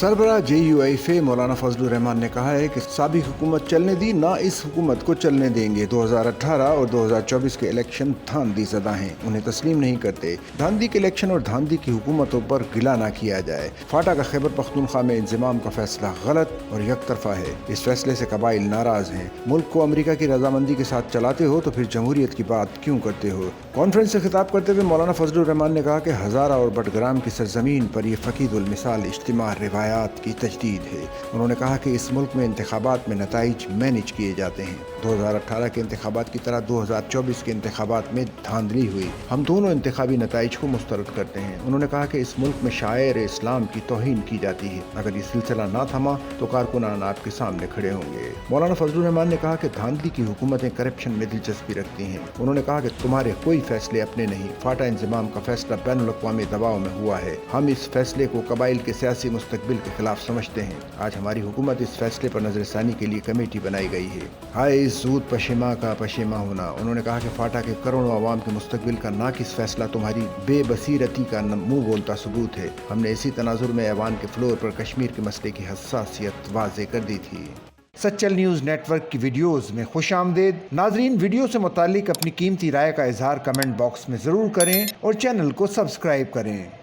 सरबराह JUIF मौलाना फजलुर रहमान ने कहा है कि साबिक हुकूमत चलने दी, ना इस हुकूमत को चलने देंगे। 2018 और 2024 के इलेक्शन धांधली ज़दा हैं, उन्हें तस्लीम नहीं करते। धांधली के इलेक्शन और धांधली की हुकूमतों पर गिला ना किया जाए। फाटा का खैबर पख्तूनख्वा में इंज़माम का फैसला गलत और यकतरफा है। इस फैसले से कबाइल नाराज हैं। मुल्क को अमेरिका की रजामंदी के साथ चलाते हो तो फिर जमहूरियत की बात क्यों करते हो। कॉन्फ्रेंस से खिताब करते हुए मौलाना फजलुर रहमान ने कहा कि हज़ारा और बटग्राम की सरजमीन पर यह फ़कीदुल मिसाल इज्तिमा रिवायात की तजदीद है। उन्होंने कहा कि इस मुल्क में इंतखाबात में नताइज मैनेज किए जाते हैं। 2018 के इंतखाबात की तरह 2024 के इंतखाबात में धांधली हुई। हम दोनों इंतखाबी नताइज को मुस्तरद करते हैं। उन्होंने कहा कि इस मुल्क में शायर इस्लाम की तौहीन की जाती है। अगर ये सिलसिला ना थमा तो कारकुनान आपके सामने खड़े होंगे। मौलाना फजलुर रहमान ने कहा कि धांधली की हुकूमतें करप्शन में दिलचस्पी रखती हैं। उन्होंने कहा कि तुम्हारे कोई फैसले अपने नहीं। फाटा इंज़माम का फैसला बैनुल अक़वामी दबाव में हुआ है। हम इस फैसले को कबाइल के सियासी मुस्तकबिल के खिलाफ समझते हैं। आज हमारी हुकूमत इस फैसले पर नजरसानी के लिए कमेटी बनाई गई है। हाय इस ज़ूद पशेमा का पशेमा होना। उन्होंने कहा कि फाटा के करोड़ों अवाम के मुस्तकबिल का नाकिस फैसला तुम्हारी बेबसीरती का मुंह बोलता सबूत है। हमने इसी तनाजुर में ऐवान के फ्लोर पर कश्मीर के मसले की हसासियत वाज़े कर दी थी। सच्चल न्यूज़ नेटवर्क की वीडियोज़ में खुश आमदेद। नाजरीन, वीडियो से मुतालिक अपनी कीमती राय का इजहार कमेंट बॉक्स में ज़रूर करें और चैनल को सब्सक्राइब करें।